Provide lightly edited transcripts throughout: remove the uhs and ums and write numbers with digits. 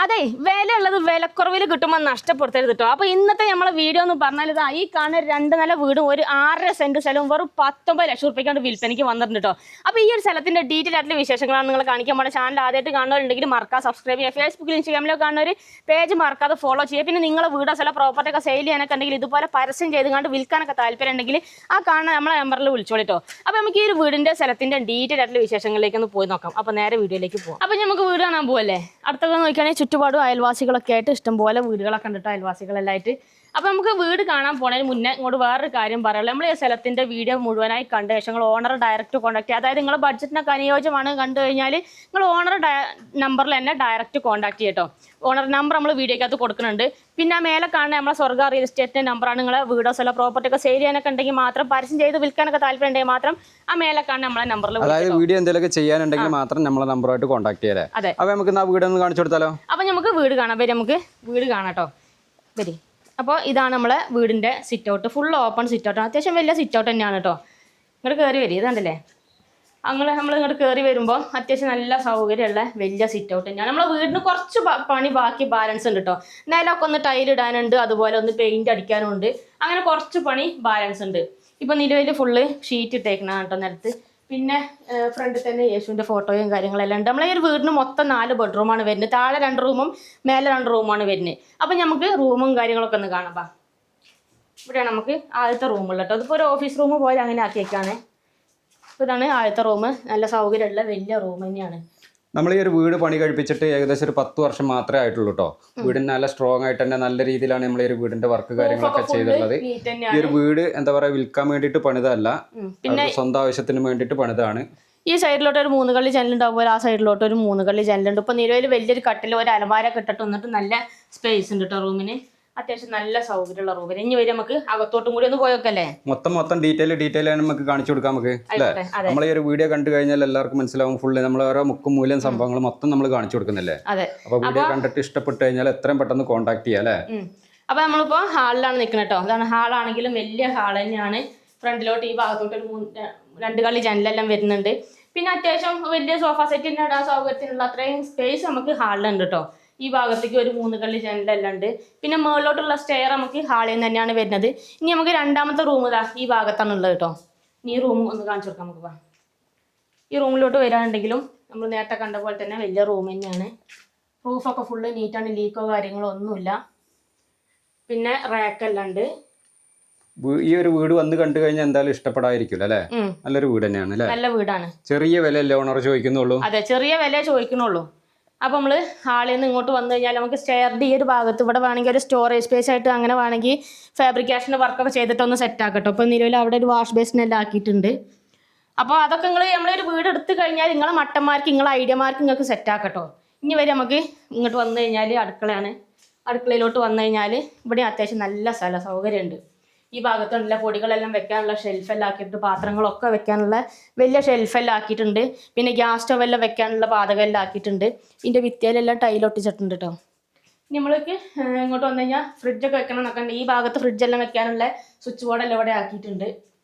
അതെ വിലയുള്ളത് വിലക്കുറവിൽ കിട്ടുമ്പോൾ നഷ്ടപ്പെടുത്തരുത് കേട്ടോ. അപ്പോൾ ഇന്നത്തെ നമ്മളെ വീഡിയോ എന്ന് പറഞ്ഞാൽ ഇതാ ഈ കാണുന്ന 2 നില വീടും ഒരു 6.5 സെന്റ് സ്ഥലവും വെറും 19 ലക്ഷം റുപ്യക്കാണ്ട് വിൽപ്പനയ്ക്ക് വന്നിട്ടുണ്ട് കേട്ടോ. അപ്പോൾ ഈ ഒരു സ്ഥലത്തിന്റെ ഡീറ്റെയിൽ ആയിട്ടുള്ള വിശേഷങ്ങളാണ് നിങ്ങൾ കാണിക്കാൻ. നമ്മുടെ ചാനൽ ആദ്യമായിട്ട് കാണുന്നവരുണ്ടെങ്കിൽ മറക്കാതെ സബ്സ്ക്രൈബ് ചെയ്യുക. ഫേസ്ബുക്കിൽ ഇൻസ്റ്റാഗ്രാമിലോ കാണുന്ന ഒരു പേജ് മറക്കാതെ ഫോളോ ചെയ്യുക. പിന്നെ നിങ്ങളെ വീടോ സ്ഥലം പ്രോപ്പർട്ടി ഒക്കെ സെയിൽ ചെയ്യാനൊക്കെ ഉണ്ടെങ്കിൽ ഇതുപോലെ പരസ്യം ചെയ്ത് കണ്ട് വിൽക്കാനൊക്കെ താല്പര്യം ഉണ്ടെങ്കിൽ ആ കാണുന്ന നമ്മളെ നമ്പറിൽ വിളിച്ചോളിട്ടോ. അപ്പോൾ നമുക്ക് ഈ ഒരു വീടിന്റെ സ്ഥലത്തിന്റെ ഡീറ്റെയിൽ ആയിട്ടുള്ള വിശേഷങ്ങളിലേക്ക് ഒന്ന് പോയി നോക്കാം. അപ്പോൾ നേരെ വീഡിയോയിലേക്ക് പോകാം. അപ്പോൾ നമുക്ക് വീട് കാണാൻ പോകല്ലേ. അടുത്തൊക്കെ നോക്കുകയാണെങ്കിൽ ചുറ്റുപാടും അയൽവാസികളൊക്കെ ആയിട്ട് ഇഷ്ടംപോലെ വീടുകളൊക്കെ കണ്ടിട്ട് അയൽവാസികളെല്ലായിട്ട്. അപ്പോൾ നമുക്ക് വീട് കാണാൻ പോണതിന് മുന്നേ ഇങ്ങോട്ട് വേറൊരു കാര്യം പറയാനുള്ളത്, നമ്മൾ ഈ സ്ഥലത്തിൻ്റെ വീഡിയോ മുഴുവനായി കണ്ട ശേഷം നിങ്ങൾ ഓണർ ഡയറക്റ്റ് കോൺടാക്ട് ചെയ്യുക. അതായത് നിങ്ങളുടെ ബഡ്ജറ്റിനൊക്കെ അനുയോജ്യമാണ് കണ്ടു കഴിഞ്ഞാൽ നിങ്ങൾ ഓണർ നമ്പറിൽ തന്നെ ഡയറക്റ്റ് കോൺടാക്ട് ചെയ്യട്ടോ. ഓണർ നമ്പർ നമ്മൾ വീഡിയോക്കകത്ത് കൊടുക്കുന്നുണ്ട്. പിന്നെ മേലെ കാണുന്ന നമ്മളെ സ്വർഗ്ഗ റിയൽ എസ്റ്റേറ്റിൻ്റെ നമ്പറാണ്. നിങ്ങളെ വീടോ സ്ഥലം പ്രോപ്പർട്ടി ഒക്കെ സെയിൽ ചെയ്യാനൊക്കെ ഉണ്ടെങ്കിൽ മാത്രം, പരസ്യം ചെയ്ത് വിൽക്കാനൊക്കെ താല്പര്യം ഉണ്ടെങ്കിൽ മാത്രം ആ മേലെ കാണുന്ന നമ്മളെ നമ്പറിൽ, അതായത് വീഡിയോ എന്തെങ്കിലുമൊക്കെ ചെയ്യാനുണ്ടെങ്കിൽ മാത്രം നമ്മളെ നമ്പറുമായിട്ട് കോൺടാക്ട് ചെയ്യാം. അതെ. അപ്പോൾ നമുക്ക് ആ വീട് ഒന്ന് കാണിച്ചു കൊടുത്താലോ? അപ്പോൾ നമുക്ക് വീട് കാണാം. വരും, നമുക്ക് വീട് കാണാം കേട്ടോ. വരി. അപ്പോൾ ഇതാണ് നമ്മളെ വീടിൻ്റെ sit out. Full open sit ഔട്ടാണ്. അത്യാവശ്യം വലിയ സിറ്റ് ഔട്ട് തന്നെയാണ് കേട്ടോ. ഇങ്ങോട്ട് കയറി വരും. ഇതുണ്ടല്ലേ, നമ്മൾ ഇങ്ങോട്ട് കയറി വരുമ്പോൾ അത്യാവശ്യം നല്ല സൗകര്യമുള്ള വലിയ സിറ്റ് ഔട്ട് തന്നെയാണ്. നമ്മളെ വീടിന് കുറച്ച് പണി ബാക്കി ബാലൻസ് ഉണ്ട് കേട്ടോ. നിലമൊക്കെ ഒന്ന് ടൈലിടാനുണ്ട്, അതുപോലെ ഒന്ന് പെയിൻറ്റ് അടിക്കാനും ഉണ്ട്. അങ്ങനെ കുറച്ച് പണി ബാലൻസ് ഉണ്ട്. ഇപ്പോൾ നിലവിൽ ഫുള്ള് ഷീറ്റ് ഇട്ടേക്കണതാണ് കേട്ടോ നിലത്ത്. പിന്നെ ഫ്രണ്ടിൽ തന്നെ യേശുവിൻ്റെ ഫോട്ടോയും കാര്യങ്ങളെല്ലാം ഉണ്ട്. നമ്മളെ ഈ ഒരു വീടിന് മൊത്തം 4 ബെഡ്റൂമാണ് വരുന്നത്. താഴെ 2 റൂമും മേലെ 2 റൂമാണ് വരുന്നത്. അപ്പം നമുക്ക് റൂമും കാര്യങ്ങളൊക്കെ ഒന്ന് കാണാം. ഇവിടെയാണ് നമുക്ക് ആദ്യത്തെ റൂമുള്ള കേട്ടോ. അതിപ്പോൾ ഒരു ഓഫീസ് റൂം പോലെ അങ്ങനെ ആക്കിയേക്കാണ്. അപ്പോൾ ഇതാണ് ആദ്യത്തെ റൂം. നല്ല സൗകര്യമുള്ള വലിയ റൂം തന്നെയാണ്. നമ്മൾ ഈ ഒരു വീട് പണി കഴിപ്പിച്ചിട്ട് ഏകദേശം ഒരു 10 വർഷം മാത്രമേ ആയിട്ടുള്ളൂ കേട്ടോ. വീടിന് നല്ല സ്ട്രോങ് ആയിട്ട് തന്നെ നല്ല രീതിയിലാണ് നമ്മൾ ഈ ഒരു വീടിന്റെ വർക്ക് കാര്യങ്ങളൊക്കെ ചെയ്തിട്ടുള്ളത്. ഈ ഒരു വീട് എന്താ പറയുക, വിൽക്കാൻ വേണ്ടിയിട്ട് പണിതല്ല, സ്വന്തം ആവശ്യത്തിന് വേണ്ടിയിട്ട് പണിതാണ്. ഈ സൈഡിലോട്ട് ഒരു 3 കള്ളി ജനലുണ്ടാവുമ്പോൾ ആ സൈഡിലോട്ട് ഒരു 3 കള്ളി ജനലുണ്ട്. ഇപ്പൊ നിലവിൽ വലിയൊരു കട്ടിൽ, ഒരു അലമാര കിട്ടിട്ട് വന്നിട്ട് നല്ല സ്പേസ് ഉണ്ട് കേട്ടോ റൂമിന്. അത്യാവശ്യം നല്ല സൗകര്യമുള്ള റൂമിന്. ഇനി വരും നമുക്ക് അകത്തോട്ടും കൂടി ഒന്ന് പോയൊക്കല്ലേ. മൊത്തം ഡീറ്റെയിൽ ആണ് നമുക്ക് കാണിച്ചു കൊടുക്കാം. നമുക്ക് അല്ലേ, നമ്മൾ ഈ ഒരു വീഡിയോ കണ്ടു കഴിഞ്ഞാൽ എല്ലാവർക്കും മനസ്സിലാവും. ഫുള്ള് നമ്മൾ ഓരോ മുക്കും മൂലം സംഭവങ്ങൾ മൊത്തം നമ്മൾ കാണിച്ചു കൊടുക്കുന്നില്ലേ. അപ്പൊ വീഡിയോ കണ്ടിട്ട് ഇഷ്ടപ്പെട്ട് കഴിഞ്ഞാൽ എത്രയും പെട്ടെന്ന് കോൺടാക്ട് ചെയ്യാം അല്ലേ. അപ്പൊ നമ്മളിപ്പോ ഹാളിലാണ് നിൽക്കുന്നത് കേട്ടോ. അതാണ് ഹാളാണെങ്കിലും വലിയ ഹാൾ തന്നെയാണ്. ഫ്രണ്ടിലോട്ട് ഈ ഭാഗത്തോട്ട് ഒരു 2 കള്ളി ജനലെല്ലാം വരുന്നുണ്ട്. പിന്നെ അത്യാവശ്യം വലിയ സോഫ സെറ്റിന്റെ ഇടാൻ സൗകര്യത്തിനുള്ള അത്രയും സ്പേസ് നമുക്ക് ഹാളിലുണ്ട് കേട്ടോ. ഈ ഭാഗത്തേക്ക് ഒരു 3 കള്ളി ജനലെല്ലാം ഉണ്ട്. പിന്നെ മുകളിലോട്ടുള്ള സ്റ്റെയർ നമുക്ക് ഹാളിൽ നിന്ന് തന്നെയാണ് വരുന്നത്. ഇനി നമുക്ക് രണ്ടാമത്തെ റൂം ഇതാ ഈ ഭാഗത്താണ് ഉള്ളത് കേട്ടോ. ഈ റൂം ഒന്ന് കാണിച്ചു കൊടുക്കാം നമുക്ക്. ഈ റൂമിലോട്ട് വരാനുണ്ടെങ്കിലും നമ്മൾ നേരത്തെ കണ്ട പോലെ തന്നെ വലിയ റൂം തന്നെയാണ്. റൂഫൊക്കെ ഫുള്ള് നീറ്റാണ്, ലീക്കോ കാര്യങ്ങളോ ഒന്നുമില്ല. പിന്നെ റാക്കെല്ലാം ഉണ്ട്. ഈ ഒരു വീട് വന്ന് കണ്ടു കഴിഞ്ഞാൽ എന്തായാലും ഇഷ്ടപ്പെടാതിരിക്കില്ല അല്ലേ. നല്ലൊരു വീട് തന്നെയാണ് അല്ലേ. നല്ല വീടാണ്. ചെറിയ വിലയല്ലേ ഓണർ ചോദിക്കുന്നുള്ളൂ. അതെ, ചെറിയ വില ചോദിക്കണുള്ളൂ. അപ്പോൾ നമ്മൾ ഹാളിൽ നിന്ന് ഇങ്ങോട്ട് വന്നു കഴിഞ്ഞാൽ നമുക്ക് സ്റ്റെയറിൻ്റെ ഈ ഒരു ഭാഗത്ത് ഇവിടെ വേണമെങ്കിൽ ഒരു സ്റ്റോറേജ് സ്പേസ് ആയിട്ട് അങ്ങനെ വേണമെങ്കിൽ ഫാബ്രിക്കേഷൻ്റെ വർക്കൊക്കെ ചെയ്തിട്ടൊന്ന് സെറ്റ് ആക്കട്ടോ. ഇപ്പോൾ നിലവിൽ അവിടെ ഒരു വാഷ് ബേസിനെല്ലാം ആക്കിയിട്ടുണ്ട്. അപ്പോൾ അതൊക്കെ നമ്മളൊരു വീട് എടുത്തു കഴിഞ്ഞാൽ നിങ്ങളെ മട്ടന്മാർക്ക്, നിങ്ങളെ ഐഡിയമാർക്ക് നിങ്ങൾക്ക് സെറ്റ് ആക്കട്ടോ. ഇനി വരെ നമുക്ക് ഇങ്ങോട്ട് വന്നു കഴിഞ്ഞാൽ അടുക്കളയാണ്. അടുക്കളയിലോട്ട് വന്നു കഴിഞ്ഞാൽ ഇവിടെ അത്യാവശ്യം നല്ല സ്ഥല സൗകര്യമുണ്ട്. ഈ ഭാഗത്തുള്ള പൊടികളെല്ലാം വെക്കാനുള്ള ഷെൽഫെല്ലാം ആക്കിയിട്ട്, പാത്രങ്ങളൊക്കെ വെക്കാനുള്ള വലിയ ഷെൽഫെല്ലാം ആക്കിയിട്ടുണ്ട്. പിന്നെ ഗ്യാസ് സ്റ്റവെല്ലാം വെക്കാനുള്ള പാതകമെല്ലാം ആക്കിയിട്ടുണ്ട്. ഇതിൻ്റെ ഭിത്തിയിലെല്ലാം ടൈലൊട്ടിച്ചിട്ടുണ്ട് കേട്ടോ. നമ്മൾക്ക് ഇങ്ങോട്ട് വന്നു കഴിഞ്ഞാൽ ഫ്രിഡ്ജൊക്കെ വെക്കണം എന്നൊക്കെ ഉണ്ട്. ഈ ഭാഗത്ത് ഫ്രിഡ്ജെല്ലാം വെക്കാനുള്ള സ്വിച്ച് ബോർഡെല്ലാം ഇവിടെ ആക്കിയിട്ടുണ്ട്.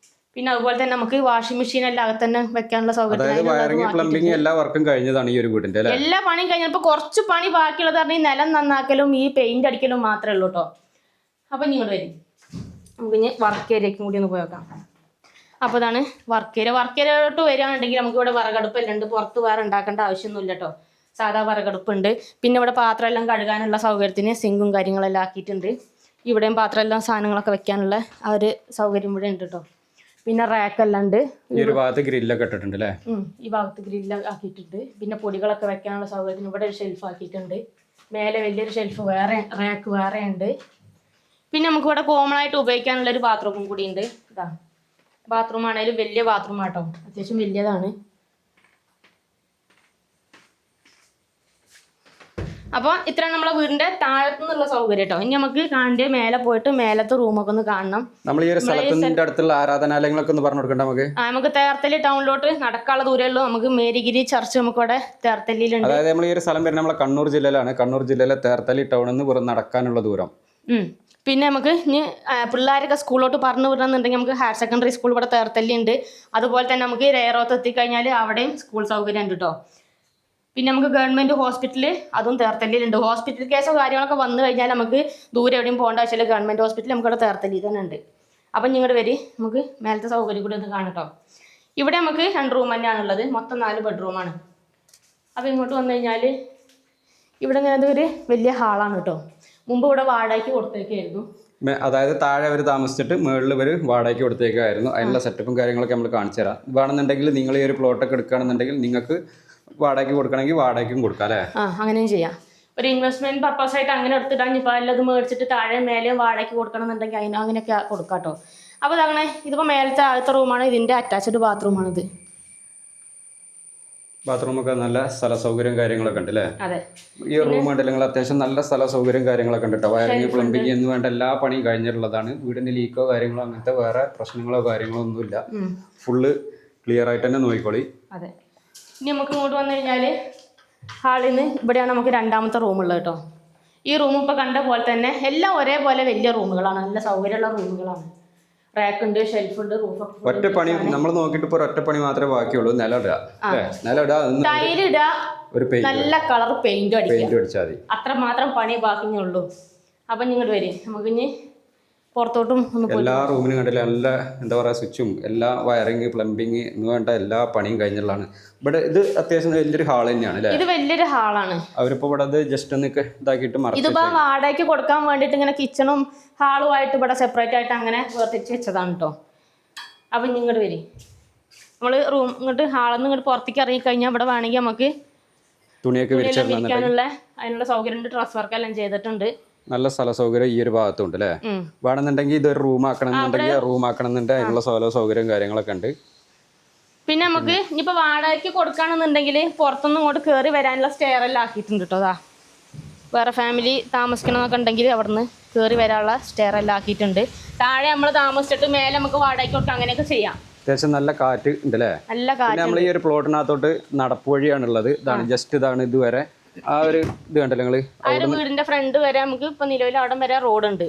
പിന്നെ അതുപോലെ തന്നെ നമുക്ക് വാഷിംഗ് മെഷീൻ എല്ലാം അകത്ത് തന്നെ വെക്കാനുള്ള സൗകര്യം. എല്ലാ വർക്കും കഴിഞ്ഞതാണ് ഈ ഒരു വീടിന്റെ. എല്ലാ പണിയും കഴിഞ്ഞപ്പോൾ കുറച്ച് പണി ബാക്കിയുള്ളത് പറഞ്ഞാൽ നിലം നന്നാക്കലും ഈ പെയിന്റ് അടിക്കലും മാത്രമേ ഉള്ളൂ കേട്ടോ. അപ്പം ഇനി ഇങ്ങോട്ട് വരും, നമുക്ക് ഇനി വർക്ക് ഏരിയക്കും കൂടി ഒന്ന് പോയി നോക്കാം. അപ്പോൾ ഇതാണ് വർക്ക് ഏരിയയിലോട്ട് വരികയാണെന്നുണ്ടെങ്കിൽ നമുക്ക് ഇവിടെ വിറകടുപ്പെല്ലാം ഉണ്ട്. പുറത്ത് വേറെ ഉണ്ടാക്കേണ്ട ആവശ്യമൊന്നുമില്ല കേട്ടോ. സാധാ വിറകടുപ്പുണ്ട്. പിന്നെ ഇവിടെ പാത്രം എല്ലാം കഴുകാനുള്ള സൗകര്യത്തിന് സിങ്കും കാര്യങ്ങളെല്ലാം ആക്കിയിട്ടുണ്ട്. ഇവിടെയും പാത്രമെല്ലാം സാധനങ്ങളൊക്കെ വെക്കാനുള്ള ആ ഒരു സൗകര്യം ഇവിടെ ഉണ്ട് കേട്ടോ. പിന്നെ റാക്കെല്ലാം ഉണ്ട്. ഈ ഭാഗത്ത് ഗ്രില്ലൊക്കെ ഇട്ടിട്ടുണ്ട് അല്ലേ. ഈ ഭാഗത്ത് ഗ്രില്ല് ആക്കിയിട്ടുണ്ട്. പിന്നെ പൊടികളൊക്കെ വെക്കാനുള്ള സൗകര്യത്തിന് ഇവിടെ ഒരു ഷെൽഫ് ആക്കിയിട്ടുണ്ട്. മേലെ വലിയൊരു ഷെൽഫ് വേറെ, റാക്ക് വേറെ ഉണ്ട്. പിന്നെ നമുക്ക് ഇവിടെ കോമൺ ആയിട്ട് ഉപയോഗിക്കാനുള്ളൊരു ബാത്റൂമും കൂടി ഉണ്ട്. ഇതാ ബാത്റൂം ആണെങ്കിലും വലിയ ബാത്റൂം ആട്ടോ, അത്യാവശ്യം വലിയതാണ്. അപ്പോൾ ഇത്രയാണ് നമ്മളെ വീടിന്റെ താഴത്തു നിന്നുള്ള സൗകര്യം കേട്ടോ. ഇനി നമുക്ക് കാണേണ്ട മേലെ പോയിട്ട് മേലത്തെ റൂമൊക്കെ ഒന്ന് കാണണം. നമ്മൾ ഈ ഒരു സ്ഥലത്തിന്റെ അടുത്തുള്ള ആരാധനാലയങ്ങളൊക്കെ ഒന്ന് പറഞ്ഞു കൊടുക്കണ്ട നമുക്ക്. നമുക്ക് തേർത്തല്ലി ടൗണിലോട്ട് നടക്കാനുള്ള ദൂരമേ ഉള്ളൂ. നമുക്ക് മേരിഗിരി ചർച്ച് നമുക്ക് ഇവിടെ തേർത്തല്ലിയിലുണ്ട്. അതായത് നമ്മൾ ഈ ഒരു സ്ഥലം വരുന്നത് നമ്മളെ കണ്ണൂർ ജില്ലയിലാണ്. കണ്ണൂർ ജില്ലയിലെ തേർത്തല്ലി ടൗണിൽ നിന്ന് നടക്കാനുള്ള ദൂരം. പിന്നെ നമുക്ക് ഇനി പിള്ളേരൊക്കെ സ്കൂളിലോട്ട് പറഞ്ഞു വിടണമെന്നുണ്ടെങ്കിൽ നമുക്ക് ഹയർ സെക്കൻഡറി സ്കൂൾ ഇവിടെ തേർത്തല്ലി ഉണ്ട്. അതുപോലെ തന്നെ നമുക്ക് രേറോത്ത് എത്തിക്കഴിഞ്ഞാൽ അവിടെയും സ്കൂൾ സൗകര്യം ഉണ്ട് കേട്ടോ. പിന്നെ നമുക്ക് ഗവൺമെൻറ് ഹോസ്പിറ്റൽ അതും തേർത്തല്ലിയിലുണ്ട്. ഹോസ്പിറ്റൽ കേസോ കാര്യങ്ങളൊക്കെ വന്നു കഴിഞ്ഞാൽ നമുക്ക് ദൂരെ എവിടെയും പോകേണ്ട ആവശ്യമില്ല. ഗവൺമെൻറ് ഹോസ്പിറ്റൽ നമുക്കിവിടെ തേർത്തല്ലി തന്നെ ഉണ്ട്. അപ്പം ഇങ്ങോട്ട് വരി, നമുക്ക് മേലത്തെ സൗകര്യം കൂടി ഒന്ന് കാണട്ടോ. ഇവിടെ നമുക്ക് 2 റൂം തന്നെയാണുള്ളത്, മൊത്തം 4 ബെഡ്റൂമാണ്. അപ്പോൾ ഇങ്ങോട്ട് വന്നു കഴിഞ്ഞാൽ ഇവിടെ ഇങ്ങനെ ഒരു വലിയ ഹാളാണ് കേട്ടോ. മുമ്പ് ഇവിടെ വാടകയ്ക്ക് കൊടുത്തേക്കായിരുന്നു. അതായത് താഴെ അവർ താമസിച്ചിട്ട് മുകളിൽ ഇവർ വാടകയ്ക്ക് കൊടുത്തേക്കായിരുന്നു. അതിനുള്ള സെറ്റപ്പും കാര്യങ്ങളൊക്കെ നമ്മൾ കാണിച്ചു തരാം. വേണമെന്നുണ്ടെങ്കിൽ നിങ്ങൾ ഈ ഒരു പ്ലോട്ടൊക്കെ എടുക്കുകയാണെന്നുണ്ടെങ്കിൽ നിങ്ങൾക്ക് വാടകയ്ക്ക് കൊടുക്കണമെങ്കിൽ വാടകയ്ക്കും കൊടുക്കാം അല്ലേ? അങ്ങനെയും ചെയ്യാം. ഒരു ഇൻവെസ്റ്റ്മെന്റ് പർപ്പസ് ആയിട്ട് അങ്ങനെ എടുത്തിട്ടാണ് ഇപ്പോൾ എല്ലാം മേടിച്ചിട്ട് താഴെ മേലെയും വാടകയ്ക്ക് കൊടുക്കണം എന്നുണ്ടെങ്കിൽ അങ്ങനെയൊക്കെ കൊടുക്കാം കേട്ടോ. അപ്പോൾ അങ്ങനെ ഇതിപ്പോൾ മേലത്തെ ആദ്യത്തെ റൂമാണ്. ഇതിൻ്റെ അറ്റാച്ച്ഡ് ബാത്റൂമാണിത്. ബാത്റൂമൊക്കെ നല്ല സ്ഥല സൗകര്യം കാര്യങ്ങളൊക്കെ ഉണ്ട് അല്ലേ? അതെ. ഈ റൂം ഉണ്ടെങ്കിൽ അത്യാവശ്യം നല്ല സ്ഥല സൗകര്യം കാര്യങ്ങളൊക്കെ ഉണ്ട് കേട്ടോ. വയറിങ് പ്ലംബിങ് എന്ന് വേണ്ട എല്ലാ പണിയും കഴിഞ്ഞിട്ടുള്ളതാണ്. വീടിന് ലീക്കോ കാര്യങ്ങളോ അങ്ങനത്തെ വേറെ പ്രശ്നങ്ങളോ കാര്യങ്ങളോ ഒന്നുമില്ല. ഫുള്ള് ക്ലിയർ ആയിട്ട് തന്നെ നോക്കിക്കോളി. അതെ. ഇനി നമുക്ക് ഇങ്ങോട്ട് വന്നു കഴിഞ്ഞാൽ ഹാളിൽ നിന്ന് ഇവിടെയാണ് നമുക്ക് രണ്ടാമത്തെ റൂമുള്ളത് കേട്ടോ. ഈ റൂം ഇപ്പോൾ കണ്ട പോലെ തന്നെ എല്ലാം ഒരേപോലെ വലിയ റൂമുകളാണ്, നല്ല സൗകര്യമുള്ള റൂമുകളാണ്. റാക്കുണ്ട്, ഷെൽഫുണ്ട്, റൂഫൊക്കെ. ഒറ്റപ്പണി നമ്മൾ നോക്കിയിട്ട് ഇപ്പോൾ ഒറ്റപ്പണി മാത്രമേ ബാക്കിയുള്ളൂ. നിലമിടുക, ടൈലിടുക, ഒരു നല്ല കളർ പെയിന്റ് അടിച്ചാൽ മതി. അത്ര മാത്രം പണി ബാക്കിയുള്ളൂ. അപ്പം ഇങ്ങോട്ട് വരും, നമുക്ക് ഇനി പുറത്തോട്ടും എല്ലാ റൂമിനും കണ്ടില്ല നല്ല എന്താ പറയുക സ്വിച്ചും എല്ലാ വയറിങ് പ്ലംബിങ് എന്ന് വേണ്ട എല്ലാ പണിയും കഴിഞ്ഞുള്ളതാണ്. ഇവിടെ ഇത് അത്യാവശ്യം വലിയൊരു ഹാൾ തന്നെയാണ് അല്ലേ? ഇത് വലിയൊരു ഹാളാണ്. അവരിപ്പോ ഇവിടെ അത് ജസ്റ്റ് ഒന്ന് ഇതാക്കിയിട്ട് ഇതിപ്പോ വാടകയ്ക്ക് കൊടുക്കാൻ വേണ്ടിയിട്ട് ഇങ്ങനെ കിച്ചണും ഹാളും ആയിട്ട് ഇവിടെ സെപ്പറേറ്റ് ആയിട്ട് അങ്ങനെ വേർതിരിച്ച് വെച്ചതാണ് കേട്ടോ. അപ്പം ഇങ്ങോട്ട് വരും, നമ്മൾ റൂം ഇങ്ങോട്ട് ഹാളിൽ നിന്ന് ഇങ്ങോട്ട് പുറത്തേക്ക് ഇറങ്ങി കഴിഞ്ഞാൽ ഇവിടെ വേണമെങ്കിൽ നമുക്ക് തുണിയൊക്കെ വിരിക്കാനുള്ള അതിനുള്ള സൗകര്യം ഉണ്ട്. ഡ്രസ് വർക്ക് എല്ലാം ചെയ്തിട്ടുണ്ട്. നല്ല സ്ഥല സൗകര്യം ഈ ഒരു ഭാഗത്തുണ്ട് അല്ലേ? വേണമെന്നുണ്ടെങ്കിൽ ഇതൊരു റൂം ആക്കണം എന്നുണ്ടെങ്കിൽ റൂം ആക്കണം എന്നുണ്ടെങ്കിൽ അതിനുള്ള സ്ഥല സൗകര്യം കാര്യങ്ങളൊക്കെ ഉണ്ട്. പിന്നെ നമുക്ക് ഇനിയിപ്പോൾ വാടകയ്ക്ക് കൊടുക്കുകയാണെന്നുണ്ടെങ്കിൽ പുറത്തുനിന്ന് ഇങ്ങോട്ട് കയറി വരാനുള്ള സ്റ്റെയർ എല്ലാം ആക്കിയിട്ടുണ്ട് കേട്ടോ. അതാ വേറെ ഫാമിലി താമസിക്കണമെന്നൊക്കെ ഉണ്ടെങ്കിൽ അവിടുന്ന് കയറി വരാനുള്ള സ്റ്റെയർ എല്ലാം ആക്കിയിട്ടുണ്ട്. താഴെ നമ്മൾ താമസിച്ചിട്ട് മേലെ നമുക്ക് വാടകയ്ക്ക് കൊടുക്കാം, അങ്ങനെയൊക്കെ ചെയ്യാം. അത്യാവശ്യം നല്ല കാറ്റ് ഉണ്ട് അല്ലേ? നല്ല കാറ്റ്. നമ്മൾ ഈ ഒരു പ്ലോട്ടിനകത്തോട്ട് നടപ്പ് വഴിയാണുള്ളത്. ഇതാണ് ജസ്റ്റ് ഇതാണ് ഇതുവരെ ആ ഒരു ഇത് കണ്ടല്ലോ നിങ്ങള്. വീടിന്റെ ഫ്രണ്ട് വരെ നമുക്ക് ഇപ്പൊ നിലവിൽ അവിടെ വരെ റോഡ് ഉണ്ട്.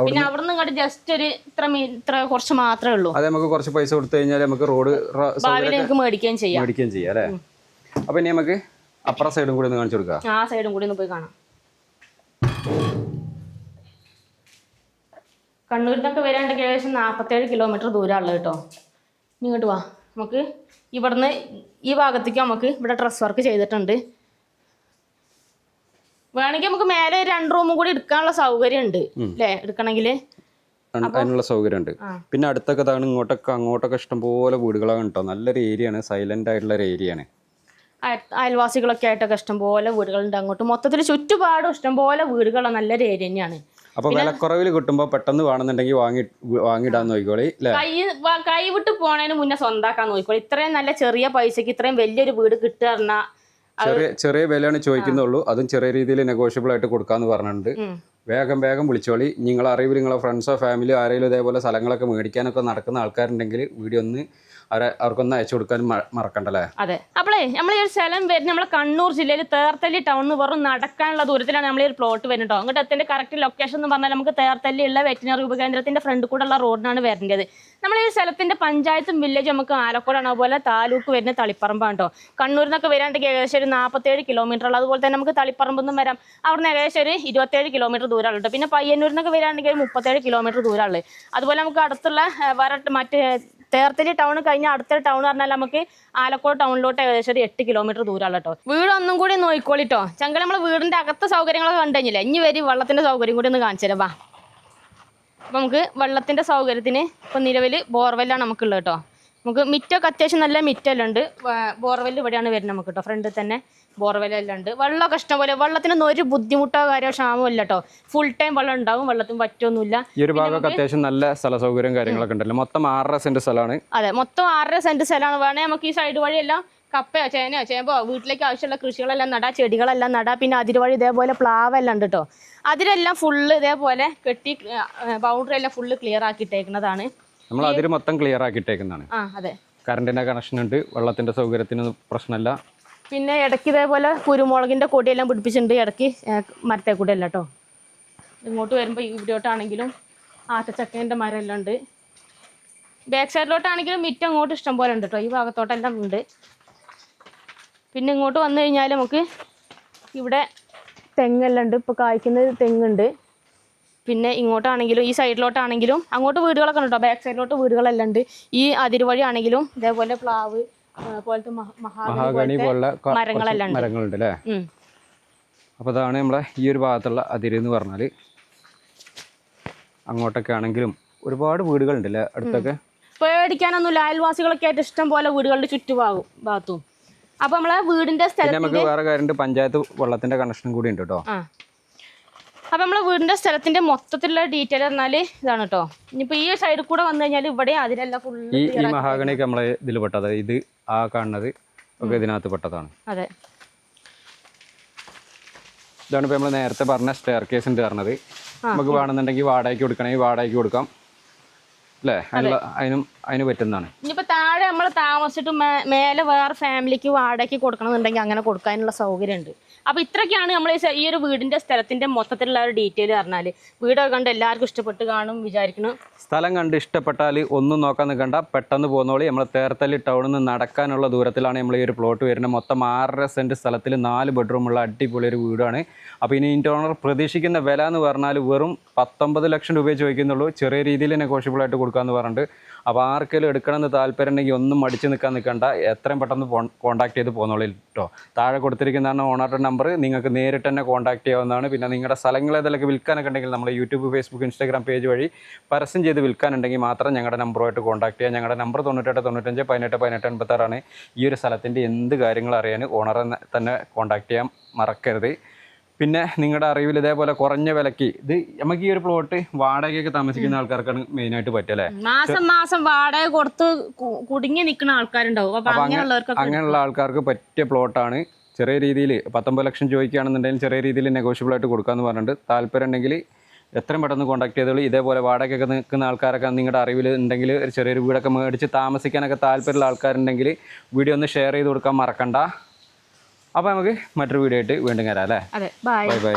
പിന്നെ അവിടെ നിന്ന് ഇങ്ങോട്ട് ജസ്റ്റ് ഒരു ഇത്ര കുറച്ച് മാത്രമേ ഉള്ളൂ. അതെ, നമുക്ക് കുറച്ച് പൈസ കൊടുത്തു കഴിഞ്ഞാൽ നമുക്ക് റോഡ് മേടിക്കുകയും ചെയ്യാം അല്ലേ? അപ്പൊ ഇനി നമുക്ക് അപ്പുറ സൈഡും കൂടി ഒന്ന് കാണിച്ചു കൊടുക്കാം. ആ സൈഡും കൂടി ഒന്ന് പോയി കാണാം. കണ്ണൂരിനൊക്കെ വരാണ്ടെങ്കിൽ ഏകദേശം 47 കിലോമീറ്റർ ദൂരമുള്ളത് കേട്ടോ. ഇങ്ങോട്ട് വാ, നമുക്ക് ഇവിടുന്ന് ഈ ഭാഗത്തേക്ക് നമുക്ക് ഇവിടെ ഡ്രസ് വർക്ക് ചെയ്തിട്ടുണ്ട്. വേണമെങ്കിൽ നമുക്ക് മേലെ 2 റൂമും കൂടി എടുക്കാനുള്ള സൗകര്യം ഉണ്ട് അല്ലേ? എടുക്കണമെങ്കിൽ അതിനുള്ള സൗകര്യം ഉണ്ട്. പിന്നെ അടുത്തൊക്കെ അങ്ങോട്ടൊക്കെ ഇഷ്ടംപോലെ വീടുകളാണ് കേട്ടോ. നല്ലൊരു ഏരിയ ആണ്, സൈലന്റ് ആയിട്ടുള്ള ഒരു ഏരിയ ആണ്. അയൽവാസികളൊക്കെ ആയിട്ടൊക്കെ ഇഷ്ടംപോലെ വീടുകളുണ്ട് അങ്ങോട്ട്. മൊത്തത്തിൽ ചുറ്റുപാടും ഇഷ്ടംപോലെ വീടുകളാണ്, നല്ലൊരു ഏരിയ തന്നെയാണ്. അപ്പൊ വിലക്കുറവിൽ കിട്ടുമ്പോൾ പെട്ടെന്ന് വേണമെന്നുണ്ടെങ്കിൽ വാങ്ങിയിടാൻ നോക്കിക്കോളി. കൈവിട്ട് പോണതിന് മുന്നേ സ്വന്താക്കാൻ നോക്കിക്കോളി. ഇത്രയും നല്ല ചെറിയ പൈസക്ക് ഇത്രയും വലിയൊരു വീട് കിട്ടുക പറഞ്ഞാൽ ചെറിയ വിലയാണ് ചോദിക്കുന്നുള്ളൂ. അതും ചെറിയ രീതിയിൽ നെഗോഷ്യബിൾ ആയിട്ട് കൊടുക്കാന്ന് പറഞ്ഞിട്ടുണ്ട്. വേഗം വിളിച്ചോളി. നിങ്ങളെ അറിവിൽ നിങ്ങളെ ഫ്രണ്ട്സോ ഫാമിലിയോ ആരെങ്കിലും ഇതേപോലെ സ്ഥലങ്ങളൊക്കെ മേടിക്കാനൊക്കെ നടക്കുന്ന ആൾക്കാരുണ്ടെങ്കിൽ വീഡിയോ ഒന്ന് അവർക്കൊന്ന് അയച്ചു കൊടുക്കാൻ മറക്കണ്ടല്ലേ? അതെ. അപ്പോളേ നമ്മൾ ഈ ഒരു സ്ഥലം വരുന്നത് നമ്മളെ കണ്ണൂർ ജില്ലയിൽ തേർത്തല്ലി ടൗണിൽ വെറും നടക്കാനുള്ള ദൂരത്തിലാണ് നമ്മൾ ഈ ഒരു പ്ലോട്ട് വരുന്നത്. അങ്ങോട്ട് എത്തിന്റെ കറക്റ്റ് ലൊക്കേഷൻ എന്ന് പറഞ്ഞാൽ നമുക്ക് തേർത്തല്ലിയുള്ള വെറ്റിനറി ഉപകേന്ദ്രത്തിന്റെ ഫ്രണ്ട് കൂടെ ഉള്ള റോഡിനാണ് വരേണ്ടത്. നമ്മൾ ഈ സ്ഥലത്തിന്റെ പഞ്ചായത്തും വില്ലേജും നമുക്ക് ആലക്കോടാണ്, അതുപോലെ താലൂക്ക് വരുന്ന തളിപ്പറമ്പാണ് കേട്ടോ. കണ്ണൂരിൽ നിന്നൊക്കെ വരാണ്ടെങ്കിൽ ഏകദേശം ഒരു 47 കിലോമീറ്റർ ഉള്ള, അതുപോലെ തന്നെ നമുക്ക് തളിപ്പറമ്പൊന്നും വരാം. അവിടുന്ന് ഏകദേശം ഒരു 27 കിലോമീറ്റർ ദൂരമുള്ളൂ കേട്ടോ. പിന്നെ പയ്യന്നൂരിൽ നിന്നൊക്കെ വരാണെങ്കിൽ 37 കിലോമീറ്റർ ദൂരമുള്ളത്. അതുപോലെ നമുക്ക് അടുത്തുള്ള വേറെ മറ്റേ തേർത്തല്ലി ടൗൺ കഴിഞ്ഞാൽ അടുത്ത ടൗൺ പറഞ്ഞാൽ നമുക്ക് ആലക്കോട് ടൗണിലോട്ട് ഏകദേശം ഒരു 8 കിലോമീറ്റർ ദൂരമുള്ള കേട്ടോ. വീട് ഒന്നും കൂടി നോക്കിക്കോളിട്ടോ. ചങ്ക നമ്മൾ വീടിന്റെ അകത്തെ സൗകര്യങ്ങളൊക്കെ കണ്ടു കഴിഞ്ഞില്ലേ, ഇനി വരും വെള്ളത്തിന്റെ സൗകര്യം കൂടി ഒന്ന് കാണിച്ചു തരാം. അപ്പം നമുക്ക് വെള്ളത്തിന്റെ സൗകര്യത്തിന് ഇപ്പം നിലവിൽ ബോർവെല്ലാണ് നമുക്കുള്ളത് കേട്ടോ. നമുക്ക് മിറ്റൊക്കെ അത്യാവശ്യം നല്ല മിറ്റെല്ലാം ഉണ്ട്. ബോർവെല്ല് ഇവിടെയാണ് വരുന്നത് നമുക്ക് കേട്ടോ. ഫ്രണ്ടിൽ തന്നെ ബോർവെല്ലെല്ലാം ഉണ്ട്. വെള്ളമൊക്കെ ഇഷ്ടം പോലെ, വെള്ളത്തിനൊന്നും ഒരു ബുദ്ധിമുട്ടോ കാര്യമോ ക്ഷാമോ ഇല്ല കേട്ടോ. ഫുൾ ടൈം വെള്ളം ഉണ്ടാവും, വെള്ളത്തിന് പറ്റൊന്നുമില്ല. ഈ ഒരു ഭാഗമൊക്കെ അത്യാവശ്യം നല്ല സ്ഥല സൗകര്യം കാര്യങ്ങളൊക്കെ ഉണ്ടല്ലോ. മൊത്തം 6.5 സെന്റ് സ്ഥലമാണ്. അതെ, മൊത്തം 6.5 സെന്റ് സ്ഥലമാണ്. വേണേൽ നമുക്ക് ഈ സൈഡ് വഴിയെല്ലാം കപ്പയോ ചേനയോ ചേമ്പോ വീട്ടിലേക്ക് ആവശ്യമുള്ള കൃഷികളെല്ലാം നടാം, ചെടികളെല്ലാം നടാം. പിന്നെ അതിര് വഴി ഇതേപോലെ പ്ലാവെല്ലാം ഉണ്ട് കേട്ടോ. അതിലെല്ലാം ഫുള്ള് ഇതേപോലെ കെട്ടി ബൗണ്ടറി എല്ലാം ഫുള്ള് ക്ലിയർ ആക്കിയിട്ടേക്കുന്നതാണ്. നമ്മൾ അതിര് മൊത്തം ക്ലിയർ ആക്കിയിട്ടേക്കുന്നതാണ്. അതെ, കറണ്ടിന്റെ കണക്ഷൻ ഉണ്ട്, വെള്ളത്തിന്റെ സൗകര്യത്തിന് പ്രശ്നമില്ല. പിന്നെ ഇടയ്ക്ക് ഇതേപോലെ കുരുമുളകിന്റെ കൊടിയെല്ലാം പിടിപ്പിച്ചിട്ടുണ്ട്, ഇടയ്ക്ക് മരത്തെ കൂടെ അല്ല കേട്ടോ. ഇങ്ങോട്ട് വരുമ്പോൾ ഇവിടോട്ടാണെങ്കിലും ആത്തച്ചക്കേൻ്റെ മരം എല്ലാം ഉണ്ട്. ബാക്ക് സൈഡിലോട്ടാണെങ്കിലും മിറ്റം അങ്ങോട്ട് ഇഷ്ടം പോലെ ഉണ്ട് കേട്ടോ. ഈ ഭാഗത്തോട്ടെല്ലാം ഉണ്ട്. പിന്നെ ഇങ്ങോട്ട് വന്നു കഴിഞ്ഞാൽ നമുക്ക് ഇവിടെ തെങ്ങെല്ലാം ഉണ്ട്, ഇപ്പോൾ കായ്ക്കുന്ന തെങ്ങുണ്ട്. പിന്നെ ഇങ്ങോട്ടാണെങ്കിലും ഈ സൈഡിലോട്ടാണെങ്കിലും അങ്ങോട്ട് വീടുകളൊക്കെ ഉണ്ട് കേട്ടോ, ബാക്ക് സൈഡിലോട്ട് വീടുകളെല്ലാം ഉണ്ട്. ഈ അതിരുവഴി ആണെങ്കിലും ഇതേപോലെ പ്ലാവ് പോലത്തെ മഹാഗണി പോലുള്ള മരങ്ങളുണ്ട് അല്ലേ. അപ്പോൾ അതാണ് നമ്മളെ ഈ ഒരു ഭാഗത്തുള്ള അതിര് എന്ന് പറഞ്ഞാൽ. അങ്ങോട്ടൊക്കെ ആണെങ്കിലും ഒരുപാട് വീടുകളുണ്ട് അല്ലേ അടുത്തൊക്കെ. പേടിക്കാനൊന്നുമില്ല, അയൽവാസികളൊക്കെ ആയിട്ട് ഇഷ്ടം പോലെ വീടുകളുടെ ചുറ്റുഭാഗത്തും. അപ്പോൾ നമ്മളെ വീടിന്റെ സ്ഥലം നമുക്ക് വേറെ കാര്യമുണ്ട്, പഞ്ചായത്ത് വെള്ളത്തിന്റെ കണക്ഷനും കൂടി ഉണ്ട് കേട്ടോ. അപ്പം നമ്മളെ വീടിന്റെ സ്ഥലത്തിന്റെ മൊത്തത്തിലുള്ള ഡീറ്റെയിൽ പറഞ്ഞാൽ ഇതാണ് കേട്ടോ. ഇനിയിപ്പോൾ ഈ സൈഡിൽ കൂടെ വന്നു കഴിഞ്ഞാൽ ഇവിടെ അതിലെല്ലാം ഫുള്ള് ഈ മഹാഗണിയൊക്കെ നമ്മളെ ഇതിൽ പെട്ടത്, ഇത് ആ കാണുന്നത് ഒക്കെ ഇതിനകത്ത് പെട്ടതാണ്. അതെ, ഇതാണ് ഇപ്പോൾ നമ്മൾ നേരത്തെ പറഞ്ഞ സ്റ്റെയർ കേസ് ഉണ്ട് പറഞ്ഞത്. നമുക്ക് വേണമെന്നുണ്ടെങ്കിൽ വാടകയ്ക്ക് കൊടുക്കണമെങ്കിൽ വാടകയ്ക്ക് കൊടുക്കാം അല്ലേ, അതിന് പറ്റുന്നതാണ്. ഇനിയിപ്പോൾ താഴെ നമ്മൾ താമസിച്ചിട്ട് മേലെ വേറെ ഫാമിലിക്ക് വാടകയ്ക്ക് കൊടുക്കണമെന്നുണ്ടെങ്കിൽ അങ്ങനെ കൊടുക്കാനുള്ള സൗകര്യം ഉണ്ട്. അപ്പോൾ ഇത്രയൊക്കെയാണ് നമ്മൾ ഈ ഒരു വീടിൻ്റെ സ്ഥലത്തിൻ്റെ മൊത്തത്തിലുള്ള ഒരു ഡീറ്റെയിൽ പറഞ്ഞാൽ. വീടൊക്കെ കണ്ട് എല്ലാവർക്കും ഇഷ്ടപ്പെട്ട് കാണും വിചാരിക്കുന്നു. സ്ഥലം കണ്ട് ഇഷ്ടപ്പെട്ടാൽ ഒന്നും നോക്കാൻ നിൽക്കണ്ട, പെട്ടെന്ന് പോകുന്നോളി. നമ്മൾ തേർത്തല്ലി ടൗണിൽ നിന്ന് നടക്കാനുള്ള ദൂരത്തിലാണ് നമ്മൾ ഈ ഒരു പ്ലോട്ട് വരുന്നത്. മൊത്തം 6.5 സെൻറ്റ് സ്ഥലത്തിൽ 4 ബെഡ്റൂമുള്ള അടിപൊളി ഒരു വീടാണ്. അപ്പോൾ ഇനി ഇതിൻ്റെ ഓണർ പ്രതീക്ഷിക്കുന്ന വില എന്ന് പറഞ്ഞാൽ വെറും 19 ലക്ഷം രൂപയെ ചോദിക്കുന്നുള്ളൂ. ചെറിയ രീതിയിൽ നെഗോഷ്യബിളായിട്ട് കൊടുക്കാമെന്ന് പറഞ്ഞിട്ട്. അപ്പോൾ ആർക്കെങ്കിലും എടുക്കണമെന്ന് താല്പര്യം ഉണ്ടെങ്കിൽ ഒന്നും മടിച്ച് നിൽക്കാൻ നിൽക്കണ്ട, എത്രയും പെട്ടെന്ന് കോൺടാക്ട് ചെയ്ത് പോകുന്നോളി കേട്ടോ. താഴെ കൊടുത്തിരിക്കുന്നതാണ് ഓണറുടെ നമ്പർ, നിങ്ങൾക്ക് നേരിട്ട് തന്നെ കോൺടാക്ട് ചെയ്യാവുന്നതാണ്. പിന്നെ നിങ്ങളുടെ സ്ഥലങ്ങൾ ഏതെങ്കിലും വിൽക്കാനൊക്കെ ഉണ്ടെങ്കിൽ നമ്മൾ യൂട്യൂബ്, ഫേസ്ബുക്ക്, ഇൻസ്റ്റാഗ്രാം പേജ് വഴി പരസ്യം ചെയ്ത് വിൽക്കാനുണ്ടെങ്കിൽ മാത്രം ഞങ്ങളുടെ നമ്പറുമായിട്ട് കോൺടാക്ട് ചെയ്യുക. ഞങ്ങളുടെ നമ്പർ 98 95 18 18 86 ഈ ഒരു സ്ഥലത്തിൻ്റെ എന്ത് കാര്യങ്ങൾ അറിയാൻ ഓണറെ തന്നെ കോൺടാക്ട് ചെയ്യാൻ മറക്കരുത്. പിന്നെ നിങ്ങളുടെ അറിവിൽ ഇതേപോലെ കുറഞ്ഞ വിലക്ക് ഇത് നമുക്ക് ഈ ഒരു പ്ലോട്ട് വാടകയൊക്കെ താമസിക്കുന്ന ആൾക്കാർക്കാണ് മെയിനായിട്ട് പറ്റല്ലേ, മാസം വാടക കൊടുത്ത് കുടുങ്ങി നിൽക്കുന്ന ആൾക്കാരുണ്ടാവും. അപ്പോൾ അങ്ങനെയുള്ള ആൾക്കാർക്ക് പറ്റിയ പ്ലോട്ടാണ്. ചെറിയ രീതിയിൽ 19 ലക്ഷം ചോദിക്കുകയാണെന്നുണ്ടെങ്കിൽ ചെറിയ രീതിയിൽ നെഗോഷ്യബിൾ ആയിട്ട് കൊടുക്കാമെന്ന് പറഞ്ഞിട്ട് താല്പര്യം ഉണ്ടെങ്കിൽ എത്രയും പെട്ടെന്ന് കോൺടാക്ട് ചെയ്തോളൂ. ഇതേപോലെ വാടകയൊക്കെ നിൽക്കുന്ന ആൾക്കാരൊക്കെ നിങ്ങളുടെ അറിവിൽ ഉണ്ടെങ്കിൽ ഒരു ചെറിയൊരു വീടൊക്കെ മേടിച്ച് താമസിക്കാനൊക്കെ താല്പര്യമുള്ള ആൾക്കാരുണ്ടെങ്കിൽ വീഡിയോ ഒന്ന് ഷെയർ ചെയ്ത് കൊടുക്കാൻ മറക്കണ്ട. അപ്പോൾ നമുക്ക് മറ്റൊരു വീഡിയോ ആയിട്ട് വീണ്ടും വരാം അല്ലേ. Bye bye.